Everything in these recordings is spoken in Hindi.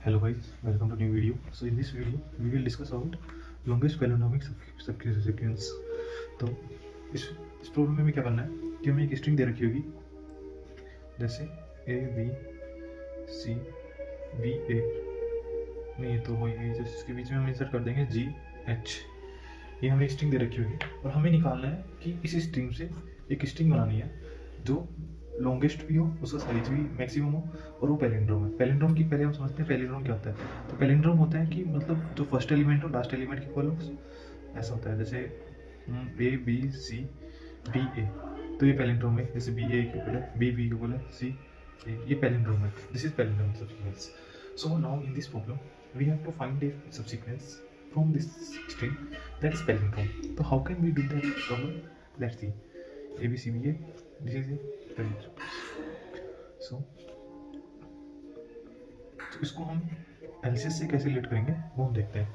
Hello guys, welcome to new video. So in this video we will discuss about longest palindromic sequence. तो इस प्रॉब्लम में क्या करना है कि हमें एक स्ट्रिंग दे रखी होगी जैसे ए बी सी बी ए नहीं तो होगी जैसे इसके बीच में हम इंसर्ट कर देंगे जी एच। ये हमें स्ट्रिंग दे रखी होगी और हमें निकालना है कि इस स्ट्रिंग से एक स्ट्रिंग बनानी है जो लॉन्गेस्ट भी हो, उसका साइज भी मैक्सिमम हो और वो पैलिंड्रोम है। पैलिंड्रोम की पहले हम समझते हैं पैलिंड्रोम क्या होता है। तो पैलिंड्रोम होता है कि मतलब जो फर्स्ट एलिमेंट हो लास्ट एलिमेंट के इक्वल हो, ऐसा होता है। जैसे ए बी सी बी ए, तो ये पैलिंड्रोम है। जैसे बी ए इक्वल है बी बी इक्वल है सी ए, ये पैलिंड्रोम है। This is palindrome subsequence. So now in this problem we have to find a subsequence from this string that is palindrome. So how can we do that problem? Let's see. A B C B A. This is a palindrome. So इसको हम LCS से कैसे रिलेट करेंगे वो हम देखते हैं।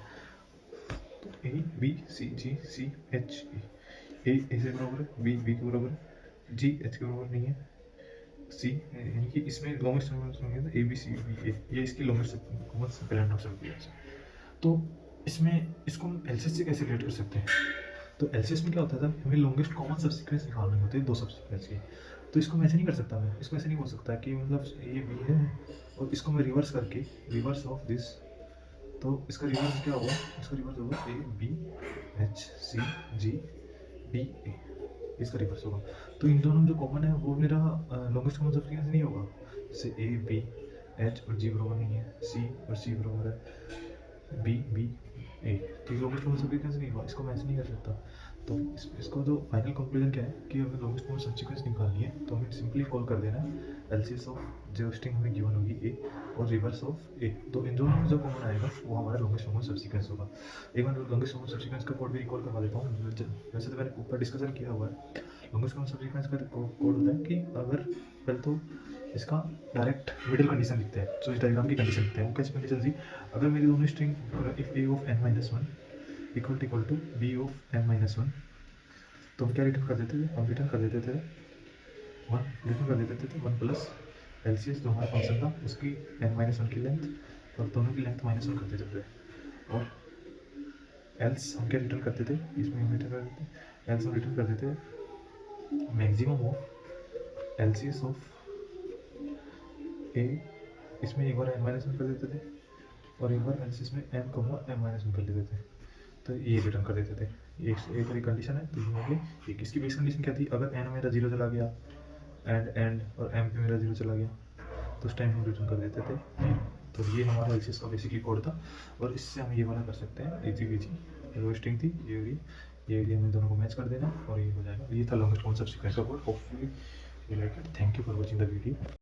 तो A B C G C H A A से बराबर है, B B के बराबर है, G H के बराबर नहीं है, C यानी कि इसमें लॉन्गेस्ट होंगे तो A B C B A, ये इसकी लॉन्गेस्ट पैलिंड्रोम सबसीक्वेंस है। तो इसमें इसको हम एलसीएस से कैसे रिलेट कर सकते हैं। तो एलसीएस में क्या होता था, हमें लॉन्गेस्ट कॉमन सबसीक्वेंस निकालने होते हैं दो सबसीक्वेंस के। तो इसको मैं ऐसे नहीं कर सकता, मैं इसको ऐसे नहीं बोल सकता कि मतलब ये बी है और इसको मैं रिवर्स करके रिवर्स ऑफ दिस, तो इसका रिवर्स क्या होगा, इसका रिवर्स होगा A B H C G B A, इसका रिवर्स होगा। तो इन दोनों जो कॉमन है वो मेरा लॉन्गेस्ट कॉमन सबसीक्वेंस नहीं होगा। जैसे ए बी एच और जी बराबर नहीं है, सी और सी बराबर है बी बी ए, तो लॉन्गेस्ट कॉमन सबसीक्वेंस नहीं हुआ, इसको मैं ऐसे नहीं कर सकता। तो इसको जो फाइनल कंक्लूजन क्या है कि अगर लॉन्गेस्ट कॉमन सबसीक्वेंस निकालनी है तो हमें सिंपली कॉल कर देना है एलसीएस ऑफ जो स्ट्रिंग हमें गिवन होगी ए और रिवर्स ऑफ ए। तो इन दोनों में जो कॉमन आएगा वो हमारा लॉन्गेस्ट कॉमन सबसीक्वेंस होगा। एक बार लॉन्गेस्ट कॉमन सबसीक्वेंस का कोड भी रिकॉल करवा देता हूँ। वैसे तो मैंने ऊपर डिस्कशन किया हुआ है। लॉन्गेस्ट कॉमन सबसीक्वेंस का कोड होता है कि अगर पहले तो इसका डायरेक्ट मिडिल कंडीशन लिखते हैं, जो इस डायग्राम की कंडीशन लिखते हैं। वो कैसी कंडीशन थी, अगर मेरी दोनों string if a of n minus one equal to b of n minus one, तो हम क्या रिटर्न कर देते थे, हम रिटर्न कर देते थे वन प्लस एलसीएस जो हमारा फंक्शन था उसकी n माइनस वन की लेंथ और दोनों की लेंथ माइनस वन कर देते थे। और एल्स हम क्या रिटर्न करते थे, इसमें हम रिटर्न कर देते एल्स हम रिटर्न कर देते मैक्सिमम ऑफ एलसीएस ऑफ ए, इसमें एक बार n माइनस वन कर देते थे और एक बार एलसीएस में m कमा m माइनस वन कर देते थे, तो ये रिटर्न कर देते थे। एक बार कंडीशन है तो ये होगी। इसकी बेस कंडीशन क्या थी, अगर n मेरा 0 चला गया एंड और m भी मेरा 0 चला गया तो उस टाइम हम रिटर्न कर देते थे। तो ये हमारा एलसीएस का बेसिकली कोड था और इससे हम ये वाला कर सकते हैं इजी बीजी। वो स्ट्रिंग थी ये होगी, ये हमें दोनों को मैच कर देना और ये हो जाएगा। ये था लॉन्गेस्ट कॉमन सबसीक्वेंस का code. Hopefully you like it. Thank you for watching the video.